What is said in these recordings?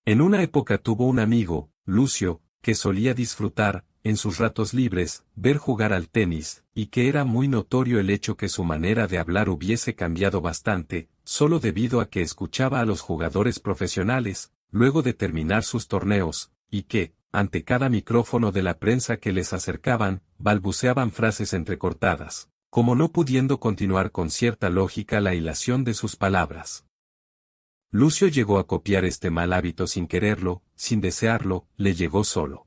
En una época tuvo un amigo, Lucio, que solía disfrutar, en sus ratos libres, ver jugar al tenis, y que era muy notorio el hecho que su manera de hablar hubiese cambiado bastante, solo debido a que escuchaba a los jugadores profesionales, luego de terminar sus torneos, y que, ante cada micrófono de la prensa que les acercaban, balbuceaban frases entrecortadas, como no pudiendo continuar con cierta lógica la hilación de sus palabras. Lucio llegó a copiar este mal hábito sin quererlo, sin desearlo, le llegó solo.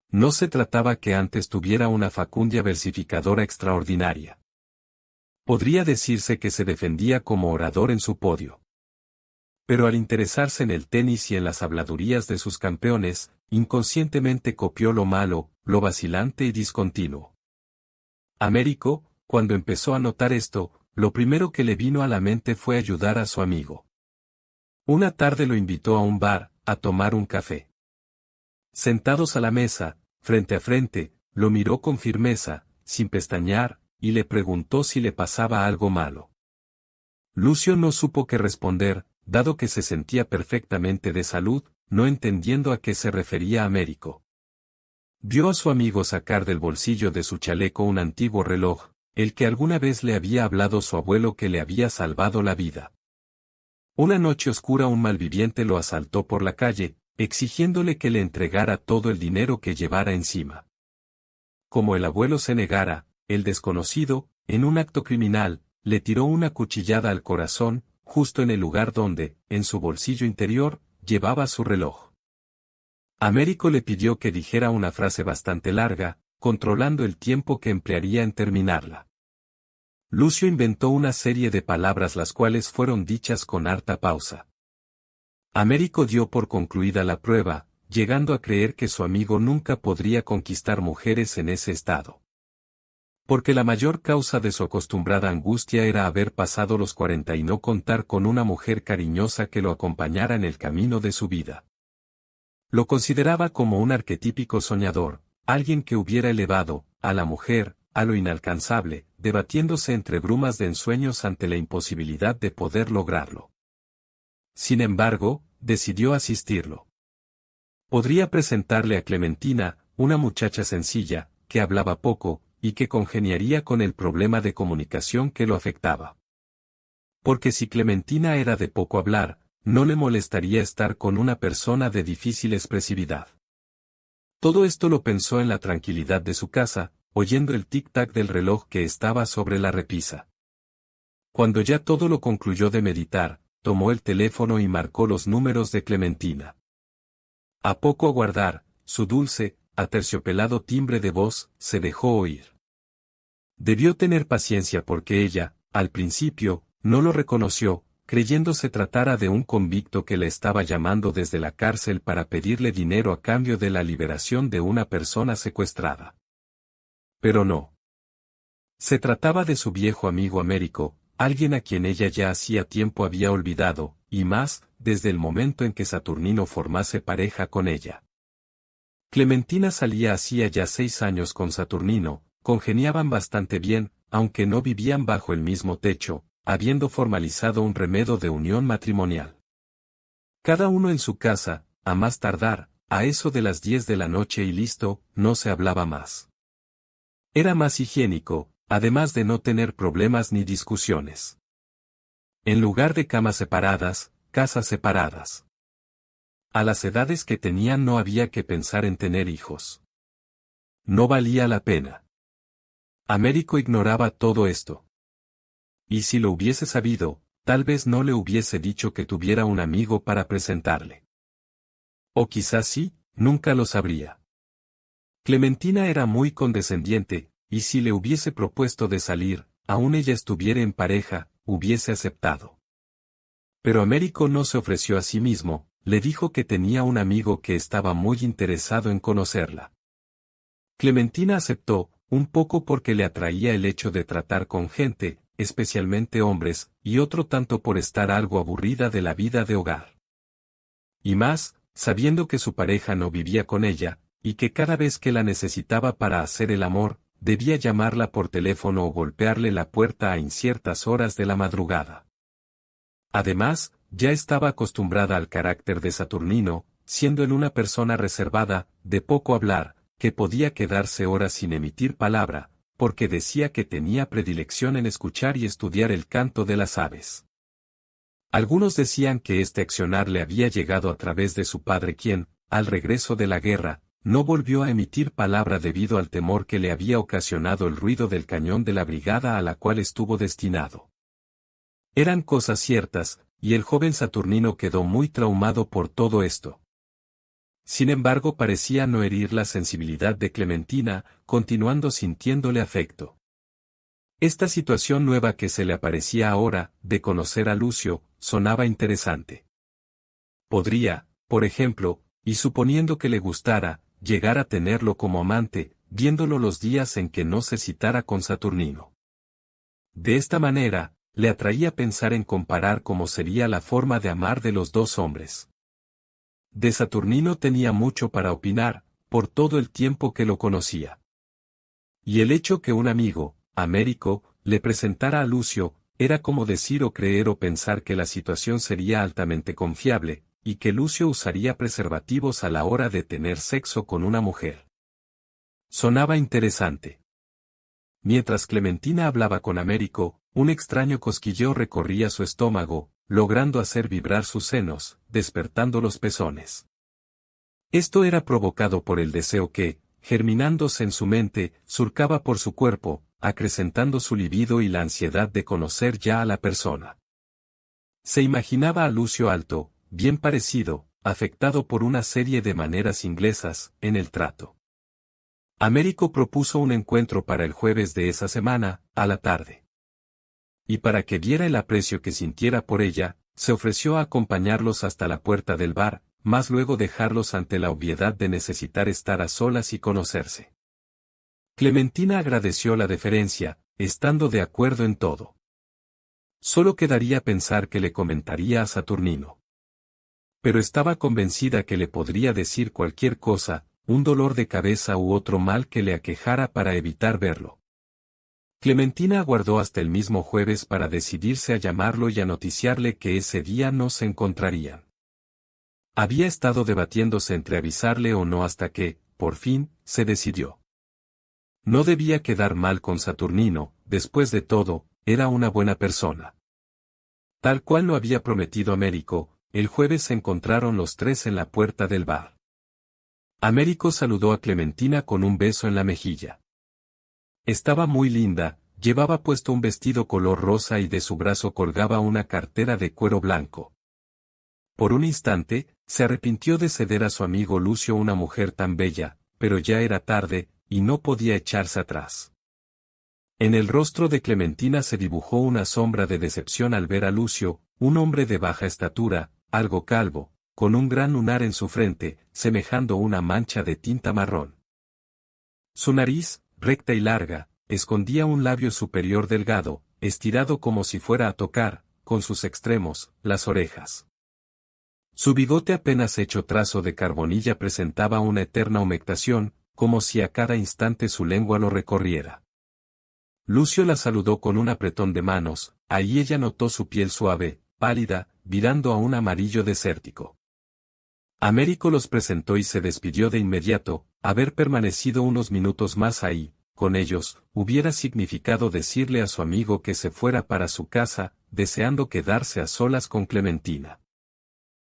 No se trataba que antes tuviera una facundia versificadora extraordinaria. Podría decirse que se defendía como orador en su podio. Pero al interesarse en el tenis y en las habladurías de sus campeones, inconscientemente copió lo malo, lo vacilante y discontinuo. Américo, cuando empezó a notar esto, lo primero que le vino a la mente fue ayudar a su amigo. Una tarde lo invitó a un bar, a tomar un café. Sentados a la mesa, frente a frente, lo miró con firmeza, sin pestañear, y le preguntó si le pasaba algo malo. Lucio no supo qué responder, dado que se sentía perfectamente de salud, no entendiendo a qué se refería Américo. Vio a su amigo sacar del bolsillo de su chaleco un antiguo reloj, el que alguna vez le había hablado su abuelo que le había salvado la vida. Una noche oscura un malviviente lo asaltó por la calle, exigiéndole que le entregara todo el dinero que llevara encima. Como el abuelo se negara, el desconocido, en un acto criminal, le tiró una cuchillada al corazón, justo en el lugar donde, en su bolsillo interior, llevaba su reloj. Américo le pidió que dijera una frase bastante larga, controlando el tiempo que emplearía en terminarla. Lucio inventó una serie de palabras las cuales fueron dichas con harta pausa. Américo dio por concluida la prueba, llegando a creer que su amigo nunca podría conquistar mujeres en ese estado. Porque la mayor causa de su acostumbrada angustia era haber pasado los 40 y no contar con una mujer cariñosa que lo acompañara en el camino de su vida. Lo consideraba como un arquetípico soñador, alguien que hubiera elevado, a la mujer, a lo inalcanzable, debatiéndose entre brumas de ensueños ante la imposibilidad de poder lograrlo. Sin embargo, decidió asistirlo. Podría presentarle a Clementina, una muchacha sencilla, que hablaba poco, y que congeniaría con el problema de comunicación que lo afectaba. Porque si Clementina era de poco hablar, no le molestaría estar con una persona de difícil expresividad. Todo esto lo pensó en la tranquilidad de su casa, oyendo el tic-tac del reloj que estaba sobre la repisa. Cuando ya todo lo concluyó de meditar, tomó el teléfono y marcó los números de Clementina. A poco aguardar, su dulce, aterciopelado timbre de voz, se dejó oír. Debió tener paciencia porque ella, al principio, no lo reconoció, creyendo se tratara de un convicto que le estaba llamando desde la cárcel para pedirle dinero a cambio de la liberación de una persona secuestrada. Pero no. Se trataba de su viejo amigo Américo, alguien a quien ella ya hacía tiempo había olvidado, y más, desde el momento en que Saturnino formase pareja con ella. Clementina salía hacía ya 6 años con Saturnino, congeniaban bastante bien, aunque no vivían bajo el mismo techo, habiendo formalizado un remedo de unión matrimonial. Cada uno en su casa, a más tardar, a eso de las 10 de la noche y listo, no se hablaba más. Era más higiénico, además de no tener problemas ni discusiones. En lugar de camas separadas, casas separadas. A las edades que tenían no había que pensar en tener hijos. No valía la pena. Américo ignoraba todo esto. Y si lo hubiese sabido, tal vez no le hubiese dicho que tuviera un amigo para presentarle. O quizás sí, nunca lo sabría. Clementina era muy condescendiente, y si le hubiese propuesto de salir, aun ella estuviera en pareja, hubiese aceptado. Pero Américo no se ofreció a sí mismo, le dijo que tenía un amigo que estaba muy interesado en conocerla. Clementina aceptó, un poco porque le atraía el hecho de tratar con gente, especialmente hombres, y otro tanto por estar algo aburrida de la vida de hogar. Y más, sabiendo que su pareja no vivía con ella, y que cada vez que la necesitaba para hacer el amor, debía llamarla por teléfono o golpearle la puerta a inciertas horas de la madrugada. Además, ya estaba acostumbrada al carácter de Saturnino, siendo él una persona reservada, de poco hablar, que podía quedarse horas sin emitir palabra, porque decía que tenía predilección en escuchar y estudiar el canto de las aves. Algunos decían que este accionar le había llegado a través de su padre quien, al regreso de la guerra, no volvió a emitir palabra debido al temor que le había ocasionado el ruido del cañón de la brigada a la cual estuvo destinado. Eran cosas ciertas, y el joven Saturnino quedó muy traumado por todo esto. Sin embargo, parecía no herir la sensibilidad de Clementina, continuando sintiéndole afecto. Esta situación nueva que se le aparecía ahora, de conocer a Lucio, sonaba interesante. Podría, por ejemplo, y suponiendo que le gustara, llegar a tenerlo como amante, viéndolo los días en que no se citara con Saturnino. De esta manera, le atraía pensar en comparar cómo sería la forma de amar de los dos hombres. De Saturnino tenía mucho para opinar, por todo el tiempo que lo conocía. Y el hecho que un amigo, Américo, le presentara a Lucio, era como decir o creer o pensar que la situación sería altamente confiable, y que Lucio usaría preservativos a la hora de tener sexo con una mujer. Sonaba interesante. Mientras Clementina hablaba con Américo, un extraño cosquilleo recorría su estómago, logrando hacer vibrar sus senos, despertando los pezones. Esto era provocado por el deseo que, germinándose en su mente, surcaba por su cuerpo, acrecentando su libido y la ansiedad de conocer ya a la persona. Se imaginaba a Lucio alto, bien parecido, afectado por una serie de maneras inglesas, en el trato. Américo propuso un encuentro para el jueves de esa semana, a la tarde. Y para que viera el aprecio que sintiera por ella, se ofreció a acompañarlos hasta la puerta del bar, mas luego dejarlos ante la obviedad de necesitar estar a solas y conocerse. Clementina agradeció la deferencia, estando de acuerdo en todo. Solo quedaría pensar que le comentaría a Saturnino. Pero estaba convencida que le podría decir cualquier cosa, un dolor de cabeza u otro mal que le aquejara para evitar verlo. Clementina aguardó hasta el mismo jueves para decidirse a llamarlo y a noticiarle que ese día no se encontrarían. Había estado debatiéndose entre avisarle o no hasta que, por fin, se decidió. No debía quedar mal con Saturnino, después de todo, era una buena persona. Tal cual lo había prometido Américo, el jueves se encontraron los tres en la puerta del bar. Américo saludó a Clementina con un beso en la mejilla. Estaba muy linda, llevaba puesto un vestido color rosa y de su brazo colgaba una cartera de cuero blanco. Por un instante, se arrepintió de ceder a su amigo Lucio una mujer tan bella, pero ya era tarde, y no podía echarse atrás. En el rostro de Clementina se dibujó una sombra de decepción al ver a Lucio, un hombre de baja estatura, algo calvo, con un gran lunar en su frente, semejando una mancha de tinta marrón. Su nariz, recta y larga, escondía un labio superior delgado, estirado como si fuera a tocar, con sus extremos, las orejas. Su bigote apenas hecho trazo de carbonilla presentaba una eterna humectación, como si a cada instante su lengua lo recorriera. Lucio la saludó con un apretón de manos, ahí ella notó su piel suave, pálida, virando a un amarillo desértico. Américo los presentó y se despidió de inmediato, haber permanecido unos minutos más ahí, con ellos, hubiera significado decirle a su amigo que se fuera para su casa, deseando quedarse a solas con Clementina.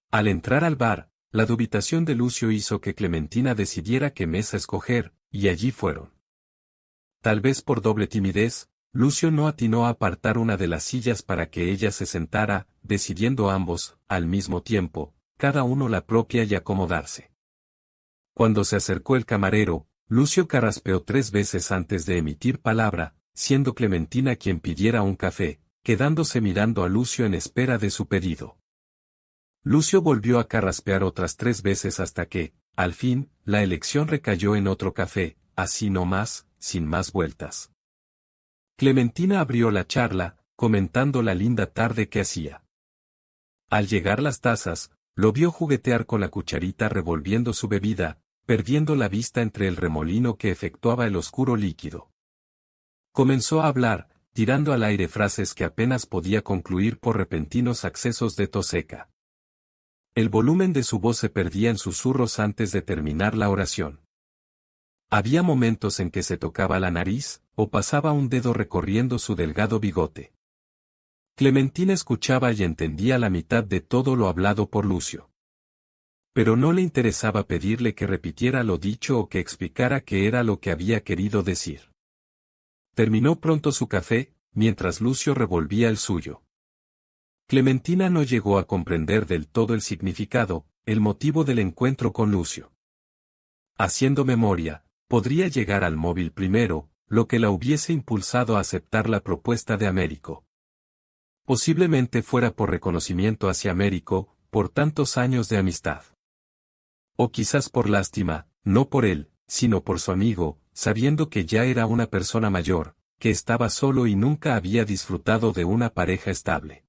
Al entrar al bar, la dubitación de Lucio hizo que Clementina decidiera qué mesa escoger, y allí fueron. Tal vez por doble timidez, Lucio no atinó a apartar una de las sillas para que ella se sentara, decidiendo ambos, al mismo tiempo, cada uno la propia y acomodarse. Cuando se acercó el camarero, Lucio carraspeó 3 veces antes de emitir palabra, siendo Clementina quien pidiera un café, quedándose mirando a Lucio en espera de su pedido. Lucio volvió a carraspear otras 3 veces hasta que, al fin, la elección recayó en otro café, así no más, sin más vueltas. Clementina abrió la charla, comentando la linda tarde que hacía. Al llegar las tazas, lo vio juguetear con la cucharita revolviendo su bebida, perdiendo la vista entre el remolino que efectuaba el oscuro líquido. Comenzó a hablar, tirando al aire frases que apenas podía concluir por repentinos accesos de tos seca. El volumen de su voz se perdía en susurros antes de terminar la oración. Había momentos en que se tocaba la nariz, o pasaba un dedo recorriendo su delgado bigote. Clementina escuchaba y entendía la mitad de todo lo hablado por Lucio. Pero no le interesaba pedirle que repitiera lo dicho o que explicara qué era lo que había querido decir. Terminó pronto su café, mientras Lucio revolvía el suyo. Clementina no llegó a comprender del todo el significado, el motivo del encuentro con Lucio. Haciendo memoria, podría llegar al móvil primero, lo que la hubiese impulsado a aceptar la propuesta de Américo. Posiblemente fuera por reconocimiento hacia Américo, por tantos años de amistad. O quizás por lástima, no por él, sino por su amigo, sabiendo que ya era una persona mayor, que estaba solo y nunca había disfrutado de una pareja estable.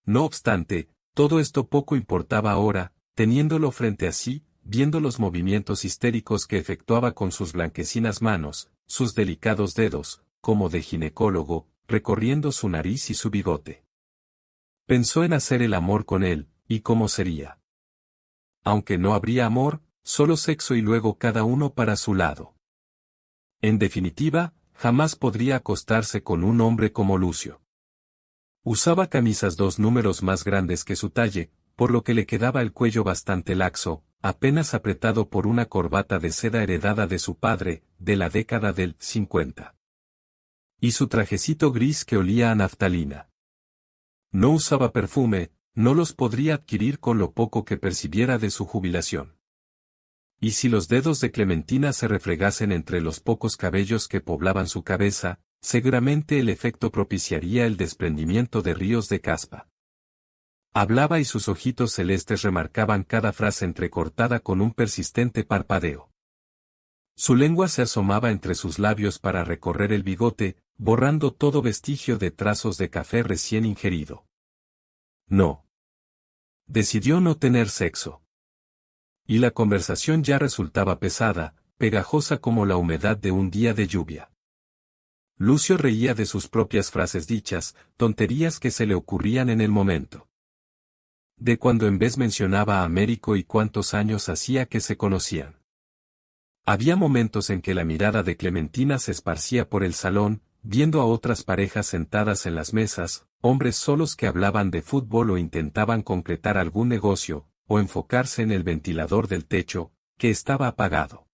No obstante, todo esto poco importaba ahora, teniéndolo frente a sí, viendo los movimientos histéricos que efectuaba con sus blanquecinas manos, sus delicados dedos, como de ginecólogo, recorriendo su nariz y su bigote. Pensó en hacer el amor con él, y cómo sería. Aunque no habría amor, solo sexo y luego cada uno para su lado. En definitiva, jamás podría acostarse con un hombre como Lucio. Usaba camisas 2 números más grandes que su talle, por lo que le quedaba el cuello bastante laxo, apenas apretado por una corbata de seda heredada de su padre, de la década del 50. Y su trajecito gris que olía a naftalina. No usaba perfume, no los podría adquirir con lo poco que percibiera de su jubilación. Y si los dedos de Clementina se refregasen entre los pocos cabellos que poblaban su cabeza, seguramente el efecto propiciaría el desprendimiento de ríos de caspa. Hablaba y sus ojitos celestes remarcaban cada frase entrecortada con un persistente parpadeo. Su lengua se asomaba entre sus labios para recorrer el bigote, borrando todo vestigio de trazos de café recién ingerido. No. Decidió no tener sexo. Y la conversación ya resultaba pesada, pegajosa como la humedad de un día de lluvia. Lucio reía de sus propias frases dichas, tonterías que se le ocurrían en el momento. De cuando en vez mencionaba a Américo y cuántos años hacía que se conocían. Había momentos en que la mirada de Clementina se esparcía por el salón, viendo a otras parejas sentadas en las mesas, hombres solos que hablaban de fútbol o intentaban concretar algún negocio, o enfocarse en el ventilador del techo, que estaba apagado.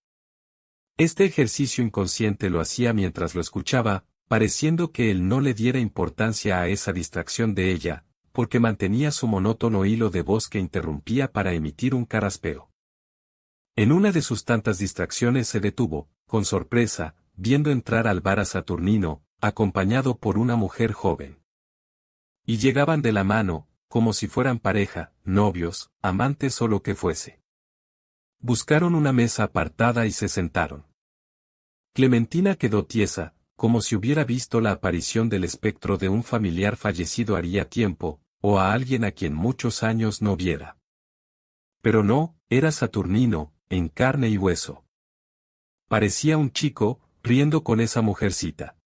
Este ejercicio inconsciente lo hacía mientras lo escuchaba, pareciendo que él no le diera importancia a esa distracción de ella, porque mantenía su monótono hilo de voz que interrumpía para emitir un carraspeo. En una de sus tantas distracciones se detuvo, con sorpresa, viendo entrar al bar a Saturnino, acompañado por una mujer joven. Y llegaban de la mano, como si fueran pareja, novios, amantes o lo que fuese. Buscaron una mesa apartada y se sentaron. Clementina quedó tiesa, como si hubiera visto la aparición del espectro de un familiar fallecido haría tiempo, o a alguien a quien muchos años no viera. Pero no, era Saturnino, en carne y hueso. Parecía un chico, riendo con esa mujercita.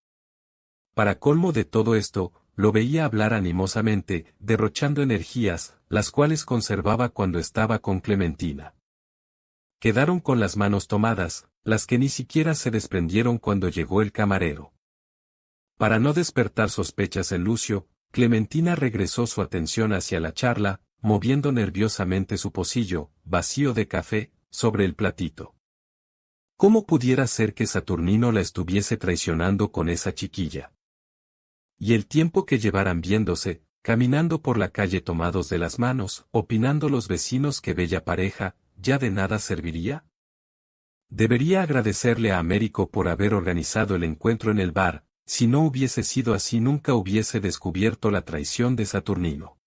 Para colmo de todo esto, lo veía hablar animosamente, derrochando energías, las cuales conservaba cuando estaba con Clementina. Quedaron con las manos tomadas, las que ni siquiera se desprendieron cuando llegó el camarero. Para no despertar sospechas en Lucio, Clementina regresó su atención hacia la charla, moviendo nerviosamente su pocillo, vacío de café, sobre el platito. ¿Cómo pudiera ser que Saturnino la estuviese traicionando con esa chiquilla? Y el tiempo que llevaran viéndose, caminando por la calle tomados de las manos, opinando los vecinos que bella pareja, ¿ya de nada serviría? Debería agradecerle a Américo por haber organizado el encuentro en el bar, si no hubiese sido así nunca hubiese descubierto la traición de Saturnino.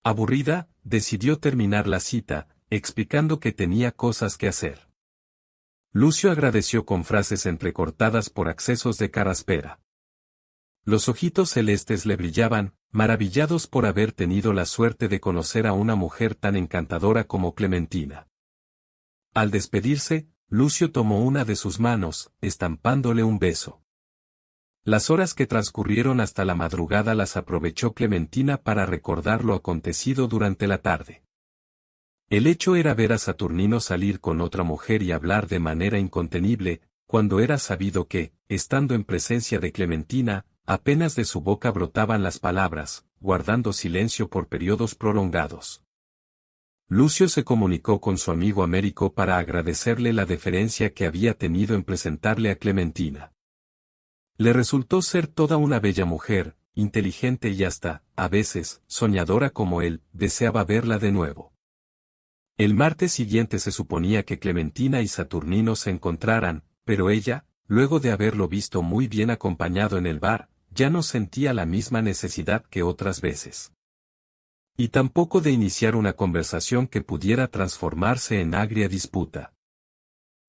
Aburrida, decidió terminar la cita, explicando que tenía cosas que hacer. Lucio agradeció con frases entrecortadas por accesos de carraspera. Los ojitos celestes le brillaban, maravillados por haber tenido la suerte de conocer a una mujer tan encantadora como Clementina. Al despedirse, Lucio tomó una de sus manos, estampándole un beso. Las horas que transcurrieron hasta la madrugada las aprovechó Clementina para recordar lo acontecido durante la tarde. El hecho era ver a Saturnino salir con otra mujer y hablar de manera incontenible, cuando era sabido que, estando en presencia de Clementina, apenas de su boca brotaban las palabras, guardando silencio por periodos prolongados. Lucio se comunicó con su amigo Américo para agradecerle la deferencia que había tenido en presentarle a Clementina. Le resultó ser toda una bella mujer, inteligente y hasta, a veces, soñadora como él, deseaba verla de nuevo. El martes siguiente se suponía que Clementina y Saturnino se encontraran, pero ella, luego de haberlo visto muy bien acompañado en el bar, ya no sentía la misma necesidad que otras veces. Y tampoco de iniciar una conversación que pudiera transformarse en agria disputa.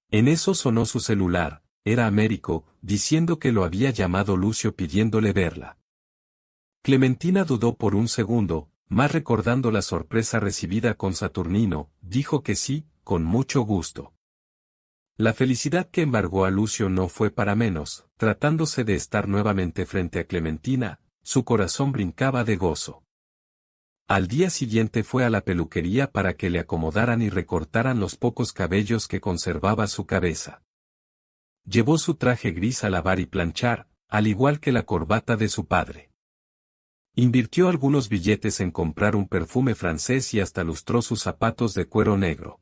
En eso sonó su celular, era Américo, diciendo que lo había llamado Lucio pidiéndole verla. Clementina dudó por un segundo, mas recordando la sorpresa recibida con Saturnino, dijo que sí, con mucho gusto. La felicidad que embargó a Lucio no fue para menos, tratándose de estar nuevamente frente a Clementina, su corazón brincaba de gozo. Al día siguiente fue a la peluquería para que le acomodaran y recortaran los pocos cabellos que conservaba su cabeza. Llevó su traje gris a lavar y planchar, al igual que la corbata de su padre. Invirtió algunos billetes en comprar un perfume francés y hasta lustró sus zapatos de cuero negro.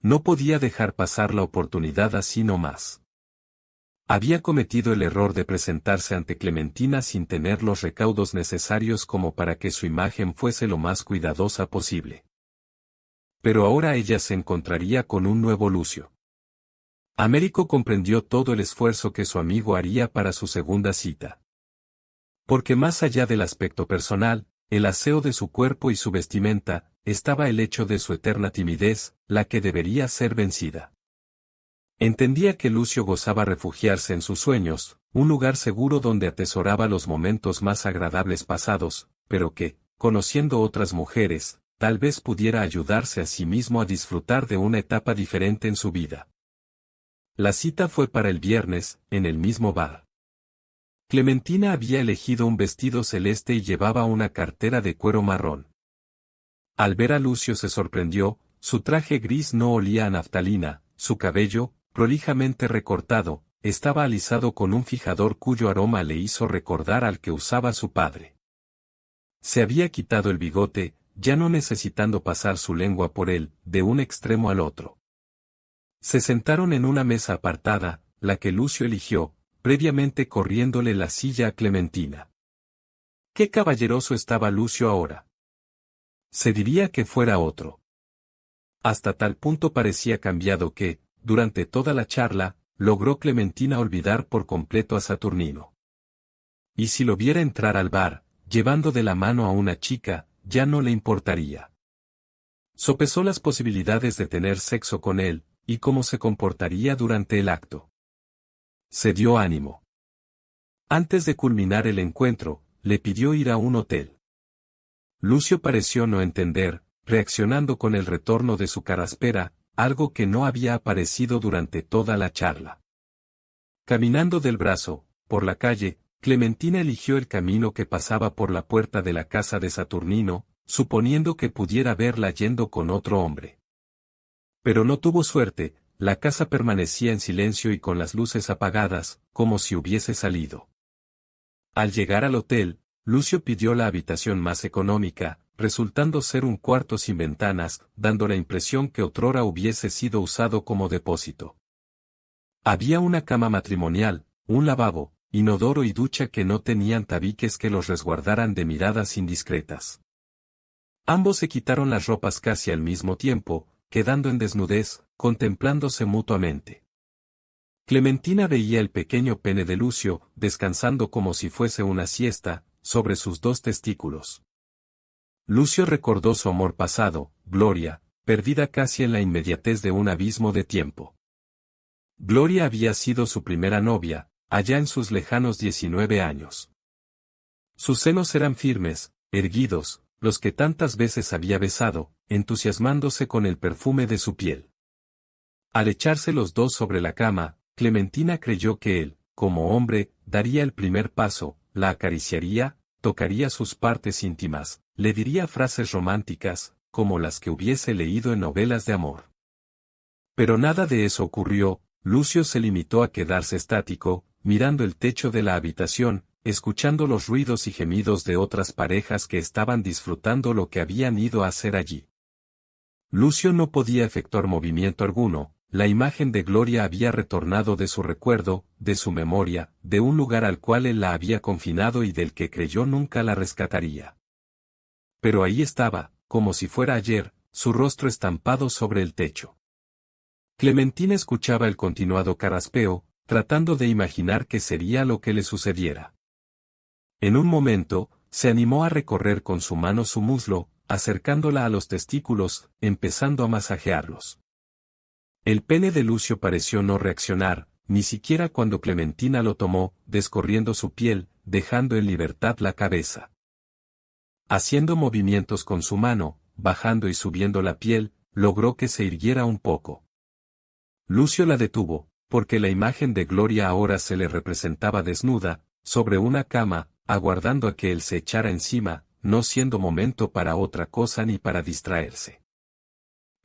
No podía dejar pasar la oportunidad así nomás. Había cometido el error de presentarse ante Clementina sin tener los recaudos necesarios como para que su imagen fuese lo más cuidadosa posible. Pero ahora ella se encontraría con un nuevo Lucio. Américo comprendió todo el esfuerzo que su amigo haría para su segunda cita. Porque más allá del aspecto personal, el aseo de su cuerpo y su vestimenta, estaba el hecho de su eterna timidez, la que debería ser vencida. Entendía que Lucio gozaba refugiarse en sus sueños, un lugar seguro donde atesoraba los momentos más agradables pasados, pero que, conociendo otras mujeres, tal vez pudiera ayudarse a sí mismo a disfrutar de una etapa diferente en su vida. La cita fue para el viernes, en el mismo bar. Clementina había elegido un vestido celeste y llevaba una cartera de cuero marrón. Al ver a Lucio se sorprendió, su traje gris no olía a naftalina, su cabello, prolijamente recortado, estaba alisado con un fijador cuyo aroma le hizo recordar al que usaba su padre. Se había quitado el bigote, ya no necesitando pasar su lengua por él, de un extremo al otro. Se sentaron en una mesa apartada, la que Lucio eligió, previamente corriéndole la silla a Clementina. Qué caballeroso estaba Lucio ahora. Se diría que fuera otro. Hasta tal punto parecía cambiado que, durante toda la charla, logró Clementina olvidar por completo a Saturnino. Y si lo viera entrar al bar, llevando de la mano a una chica, ya no le importaría. Sopesó las posibilidades de tener sexo con él, y cómo se comportaría durante el acto. Se dio ánimo. Antes de culminar el encuentro, le pidió ir a un hotel. Lucio pareció no entender, reaccionando con el retorno de su carraspera, algo que no había aparecido durante toda la charla. Caminando del brazo, por la calle, Clementina eligió el camino que pasaba por la puerta de la casa de Saturnino, suponiendo que pudiera verla yendo con otro hombre. Pero no tuvo suerte, la casa permanecía en silencio y con las luces apagadas, como si hubiese salido. Al llegar al hotel, Lucio pidió la habitación más económica, resultando ser un cuarto sin ventanas, dando la impresión que otrora hubiese sido usado como depósito. Había una cama matrimonial, un lavabo, inodoro y ducha que no tenían tabiques que los resguardaran de miradas indiscretas. Ambos se quitaron las ropas casi al mismo tiempo, quedando en desnudez, contemplándose mutuamente. Clementina veía el pequeño pene de Lucio, descansando como si fuese una siesta, sobre sus dos testículos. Lucio recordó su amor pasado, Gloria, perdida casi en la inmediatez de un abismo de tiempo. Gloria había sido su primera novia, allá en sus lejanos 19 años. Sus senos eran firmes, erguidos, los que tantas veces había besado, entusiasmándose con el perfume de su piel. Al echarse los dos sobre la cama, Clementina creyó que él, como hombre, daría el primer paso, la acariciaría, tocaría sus partes íntimas, le diría frases románticas, como las que hubiese leído en novelas de amor. Pero nada de eso ocurrió. Lucio se limitó a quedarse estático, mirando el techo de la habitación, escuchando los ruidos y gemidos de otras parejas que estaban disfrutando lo que habían ido a hacer allí. Lucio no podía efectuar movimiento alguno. La imagen de Gloria había retornado de su recuerdo, de su memoria, de un lugar al cual él la había confinado y del que creyó nunca la rescataría. Pero ahí estaba, como si fuera ayer, su rostro estampado sobre el techo. Clementina escuchaba el continuado carraspeo, tratando de imaginar qué sería lo que le sucediera. En un momento, se animó a recorrer con su mano su muslo, acercándola a los testículos, empezando a masajearlos. El pene de Lucio pareció no reaccionar, ni siquiera cuando Clementina lo tomó, descorriendo su piel, dejando en libertad la cabeza. Haciendo movimientos con su mano, bajando y subiendo la piel, logró que se irguiera un poco. Lucio la detuvo, porque la imagen de Gloria ahora se le representaba desnuda, sobre una cama, aguardando a que él se echara encima, no siendo momento para otra cosa ni para distraerse.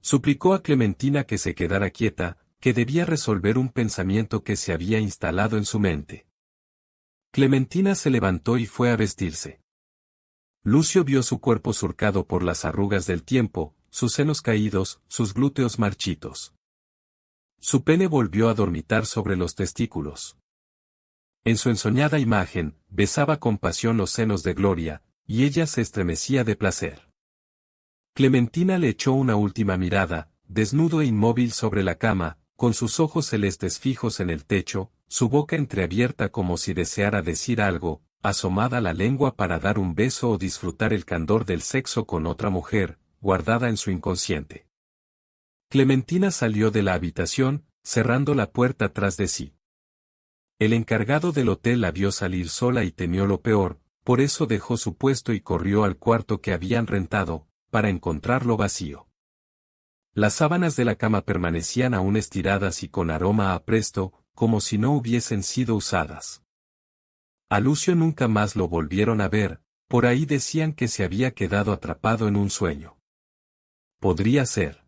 Suplicó a Clementina que se quedara quieta, que debía resolver un pensamiento que se había instalado en su mente. Clementina se levantó y fue a vestirse. Lucio vio su cuerpo surcado por las arrugas del tiempo, sus senos caídos, sus glúteos marchitos. Su pene volvió a dormitar sobre los testículos. En su ensoñada imagen, besaba con pasión los senos de Gloria, y ella se estremecía de placer. Clementina le echó una última mirada, desnudo e inmóvil sobre la cama, con sus ojos celestes fijos en el techo, su boca entreabierta como si deseara decir algo, asomada la lengua para dar un beso o disfrutar el candor del sexo con otra mujer, guardada en su inconsciente. Clementina salió de la habitación, cerrando la puerta tras de sí. El encargado del hotel la vio salir sola y temió lo peor, por eso dejó su puesto y corrió al cuarto que habían rentado, para encontrarlo vacío. Las sábanas de la cama permanecían aún estiradas y con aroma a presto, como si no hubiesen sido usadas. A Lucio nunca más lo volvieron a ver, por ahí decían que se había quedado atrapado en un sueño. Podría ser.